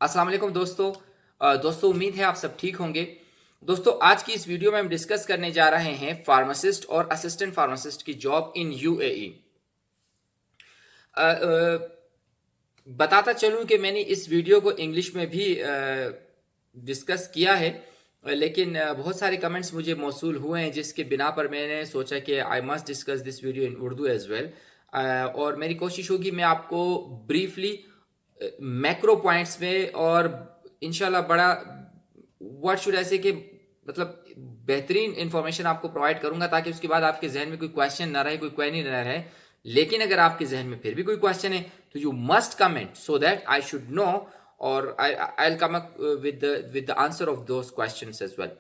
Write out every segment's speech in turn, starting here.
अस्सलाम वालेकुम दोस्तों। दोस्तों उम्मीद है आप सब ठीक होंगे। दोस्तों आज की इस वीडियो में हम डिस्कस करने जा रहे हैं फार्मासिस्ट और असिस्टेंट फार्मासिस्ट की जॉब इन यूएई। बताता चलूं कि मैंने इस वीडियो को इंग्लिश में भी डिस्कस किया है, लेकिन बहुत सारे कमेंट्स मुझे मौसूल हुए हैं जिसके बिना पर मैंने सोचा कि I must discuss this video in Urdu as well. और मेरी कोशिश होगी मैं आपको ब्रीफली मैक्रो पॉइंट्स में और इंशाल्लाह बड़ा व्हाट शुड ऐसे कि मतलब बेहतरीन इंफॉर्मेशन आपको प्रोवाइड करूंगा ताकि उसके बाद आपके जहन में कोई क्वेश्चन ना रहे, कोई क्वेरी ना रहे। लेकिन अगर आपके जहन में फिर भी कोई क्वेश्चन है तो you must comment so that I should know और I will come up with the answer of those questions as well.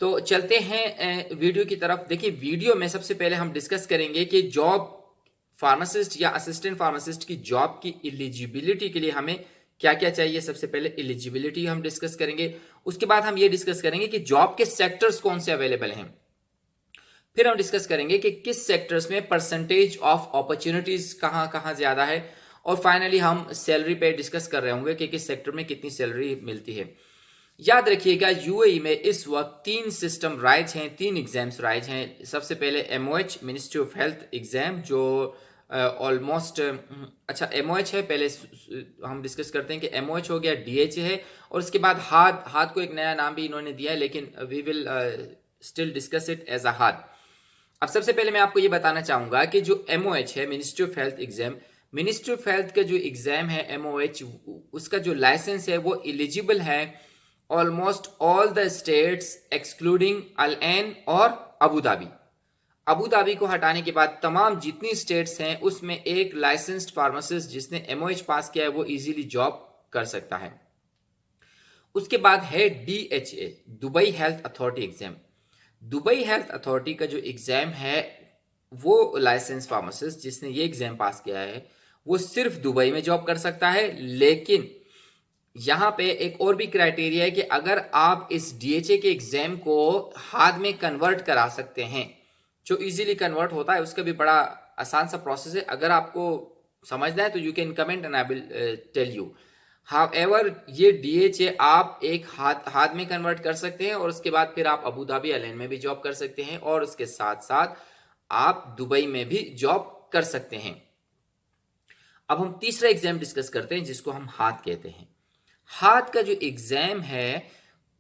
तो चलते हैं वीडियो की तरफ। देखिए वीडियो में सबसे पहले हम डिस्कस करेंगे कि जॉब फार्मासिस्ट या असिस्टेंट फार्मासिस्ट की जॉब की एलिजिबिलिटी के लिए हमें क्या क्या चाहिए। सबसे पहले एलिजिबिलिटी हम डिस्कस करेंगे, उसके बाद हम ये डिस्कस करेंगे कि जॉब के सेक्टर्स कौन से अवेलेबल हैं। फिर हम डिस्कस करेंगे कि किस सेक्टर्स में परसेंटेज ऑफ अपॉर्चुनिटीज कहां कहां ज्यादा है। और फाइनली हम सैलरी पे डिस्कस कर रहे होंगे कि किस सेक्टर में कितनी सैलरी मिलती है। याद रखिएगा यूएई में इस वक्त तीन सिस्टम राइज हैं, तीन एग्जाम्स राइज हैं। सबसे पहले MOH ministry of health exam जो ऑलमोस्ट अच्छा एमओएच है। पहले हम डिस्कस करते हैं कि एमओएच हो गया, डीएच है, और उसके बाद हाद। हाद को एक नया नाम भी इन्होंने दिया है लेकिन we will still discuss it as a HAAD. अब सबसे पहले मैं आपको ये बताना चाहूंगा कि जो एमओएच है ministry of health exam, ministry of health का जो एग्जाम है एमओएच, उसका जो लाइसेंस है वो एलिजिबल है almost all the states excluding Al Ain और अबू धाबी। अबू धाबी को हटाने के बाद तमाम जितनी स्टेट्स हैं उसमें एक लाइसेंस्ड फार्मासिस्ट जिसने एमओएच पास किया है वो इजीली जॉब कर सकता है। उसके बाद है DHA, Dubai health authority exam. Dubai health authority का जो एग्जाम है वो लाइसेंस फार्मासिस्ट जिसने ये एग्जाम पास किया है वो सिर्फ दुबई में जॉब कर सकता है। लेकिन यहां पे एक और भी क्राइटेरिया है कि अगर आप इस डीएचए के एग्जाम को हाथ में कन्वर्ट करा सकते हैं, जो इजीली कन्वर्ट होता है, उसका भी बड़ा आसान सा प्रोसेस है। अगर आपको समझना है तो you can comment and I will tell you. However ये डीएचए आप एक हाथ में कन्वर्ट कर सकते हैं और उसके बाद फिर आप अबू धाबी अलेन में भी जॉब कर सकते हैं और उसके साथ साथ आप दुबई में भी जॉब कर सकते हैं। अब हम तीसरा एग्जाम डिस्कस करते हैं जिसको हम हाथ कहते हैं। हाथ का जो एग्जाम है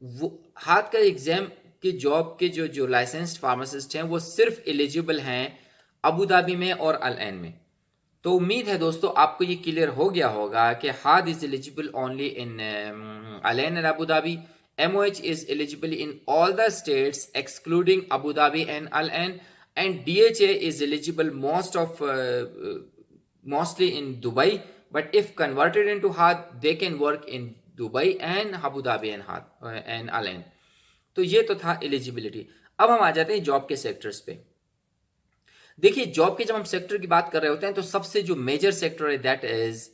वो हाथ का एग्जाम के जॉब के जो जो लाइसेंस्ड फार्मासिस्ट हैं वो सिर्फ एलिजिबल हैं अबू धाबी में और अल एन में। तो उम्मीद है दोस्तों आपको ये क्लियर हो गया होगा कि HAAD is eligible only in Al Ain and Abu Dhabi. MOH is eligible in all the states excluding Abu Dhabi and Al Ain, and DHA is eligible mostly in Dubai, but if converted into Had, they can work in Dubai and Abu Dhabi and Al Ain. तो ये तो था eligibility. अब हम आ जाते हैं job के sectors पे। देखिए जॉब के जब हम सेक्टर की बात कर रहे होते हैं तो सबसे जो मेजर सेक्टर है दैट इज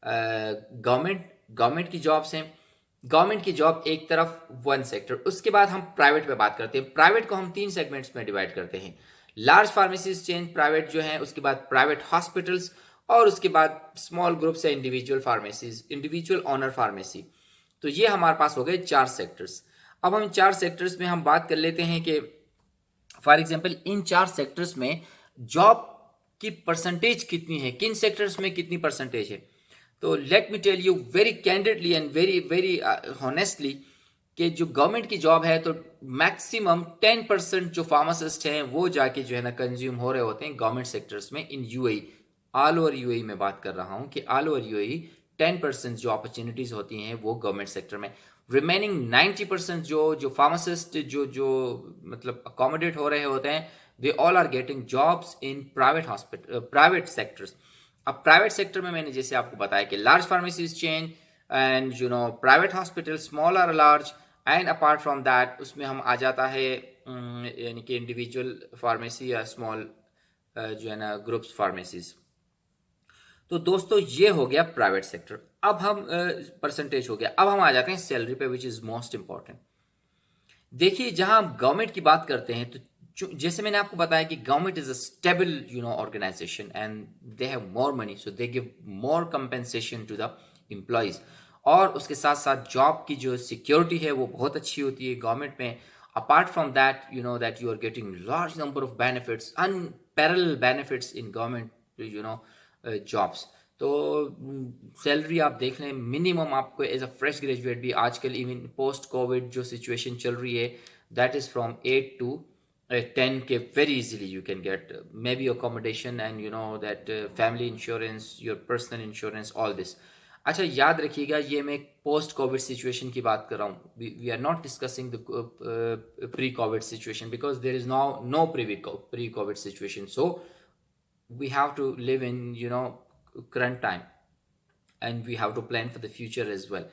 गवर्नमेंट। गवर्नमेंट की जॉब्स हैं। गवर्नमेंट की जॉब एक तरफ वन सेक्टर। उसके बाद हम प्राइवेट पे बात करते हैं। प्राइवेट को हम तीन सेगमेंट्स में डिवाइड करते हैं। लार्ज फार्मेसीज चेन प्राइवेट जो है, उसके बाद प्राइवेट हॉस्पिटल्स, और उसके बाद स्मॉल ग्रुप्स है individual pharmacies, individual owner pharmacy. तो ये हमारे पास हो गए चार सेक्टर्स। अब हम चार सेक्टर्स में हम बात कर लेते हैं कि फॉर एग्जांपल इन चार सेक्टर्स में जॉब की परसेंटेज कितनी है, किन सेक्टर्स में कितनी परसेंटेज है। तो let me tell you very candidly and very very honestly कि जो गवर्नमेंट की जॉब है तो मैक्सिमम 10% जो फार्मासिस्ट हैं वो जाके जो है ना कंज्यूम हो रहे होते हैं गवर्नमेंट सेक्टर्स में in UAE. All over UAE में बात कर रहा हूं कि ऑल ओवर यूएई 10% जो अपॉर्चुनिटीज होती हैं वो गवर्नमेंट सेक्टर में। रिमेनिंग 90% जो जो फार्मासिस्ट जो जो मतलब अकोमोडेट हो रहे होते हैं they all are getting jobs in private hospital, private sectors. अब प्राइवेट सेक्टर में मैंने जैसे आपको बताया कि large pharmacies chain and you know private hospital, small और large, and apart from that उसमें हम आ जाता है यानी कि इंडिविजुअल फार्मेसी या स्मॉल जो है ना ग्रुप्स फार्मेसीज। तो दोस्तों ये हो गया प्राइवेट सेक्टर। अब हम परसेंटेज हो गया। अब हम आ जाते हैं सैलरी पे विच इज मोस्ट इंपॉर्टेंट। देखिए जहां हम गवर्नमेंट की बात करते हैं तो जैसे मैंने आपको बताया कि government is a stable organisation and they have more money, so they give more compensation to the employees. और उसके साथ साथ जॉब की जो सिक्योरिटी है वो बहुत अच्छी होती है गवर्नमेंट में. Apart from that you know that you are getting large number of benefits, unparalleled benefits in government jobs. तो सैलरी आप देख लें मिनिमम आपको एज अ फ्रेश ग्रेजुएट भी आजकल इवन पोस्ट कोविड जो सिचुएशन चल रही है दैट इज़ फ्रॉम 8 to 10 के very easily you can get maybe accommodation and you know that family insurance, your personal insurance, all this. अच्छा याद रखिएगा ये मैं पोस्ट कोविड सिचुएशन की बात कर रहा हूँ. We are not discussing the pre covid situation because there is no pre covid situation. So we have to live in current time and we have to plan for the future as well.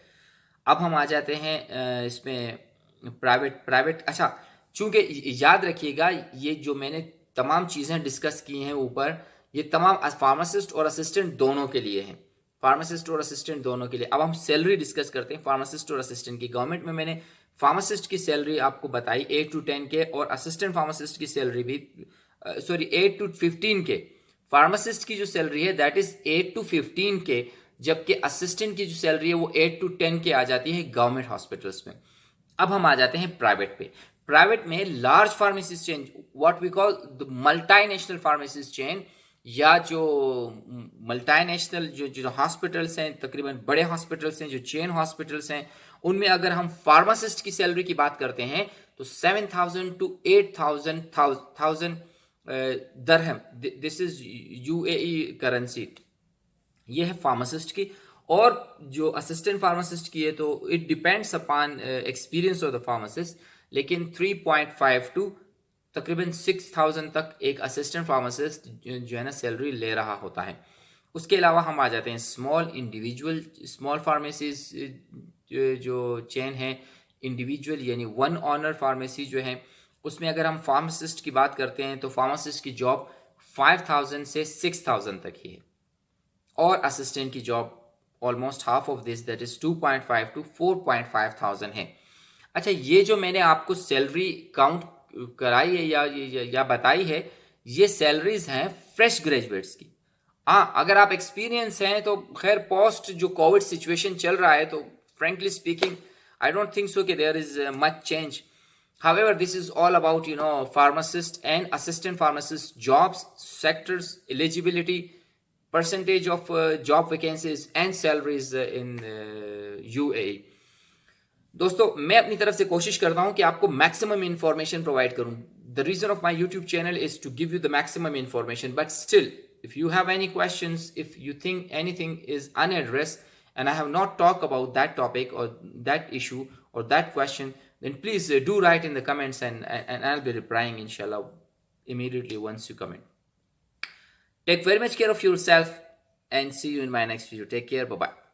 अब हम आ जाते हैं इसमें private. अच्छा चूंकि याद रखिएगा ये जो मैंने तमाम चीज़ें डिस्कस की हैं ऊपर ये तमाम फार्मासिस्ट और असिस्टेंट दोनों के लिए हैं. फार्मासिस्ट और असिस्टेंट दोनों के लिए. अब हम सैलरी डिस्कस करते हैं फार्मासिस्ट और असिस्टेंट की. गवर्नमेंट में मैंने फार्मासिस्ट की सैलरी आपको बताई 8 to 10 के और असिस्टेंट फार्मासिस्ट की सैलरी भी 8 to 15 के. फार्मासिस्ट की जो सैलरी है दैट इज 8 to 15 के, जबकि असिस्टेंट की जो सैलरी है वो 8 to 10 के आ जाती है गवर्नमेंट हॉस्पिटल्स में. अब हम आ जाते हैं प्राइवेट पे. प्राइवेट में large pharmacist chain what we call the multinational pharmacist chain या जो मल्टीनेशनल जो हॉस्पिटल्स हैं तकरीबन बड़े हॉस्पिटल्स हैं जो चेन हॉस्पिटल्स हैं उनमें अगर हम फार्मासिस्ट की सैलरी की बात करते हैं तो 7,000 to 8,000 dirham. This is UAE currency. ये है फार्मासिस्ट की. और जो असिस्टेंट फार्मासिस्ट की है तो it depends upon experience of the pharmacist, लेकिन 3.5 to तकरीबन 6,000 तक एक असिस्टेंट फार्मासिस्ट जो है ना सैलरी ले रहा होता है. उसके अलावा हम आ जाते हैं स्मॉल फार्मेसीज जो चेन है इंडिविजुअल यानी वन ऑनर फार्मेसी जो है उसमें अगर हम फार्मासिस्ट की बात करते हैं तो फार्मासिस्ट की जॉब 5,000 से 6,000 तक ही है और असिस्टेंट की job almost half of this that is 2.5 to 4.5 है. अच्छा ये जो मैंने आपको सैलरी काउंट कराई है या बताई है ये सैलरीज हैं फ्रेश ग्रेजुएट्स की. हाँ अगर आप एक्सपीरियंस हैं तो खैर पोस्ट जो कोविड सिचुएशन चल रहा है तो frankly speaking I don't think so कि there is much change. However, this is all about pharmacist and assistant pharmacist jobs, sectors, eligibility, percentage of job vacancies and salaries in UAE. दोस्तों मैं अपनी तरफ से कोशिश करता हूं कि आपको मैक्सिमम इंफॉर्मेशन प्रोवाइड करूं. The reason of my YouTube channel is to give you the maximum information, but still if you have any questions, if you think anything is unaddressed and I have not talked about that topic or that issue or that question, then please do write in the comments and I'll be replying inshallah immediately once you comment. Take very much care of yourself and see you in my next video. Take care. Bye bye.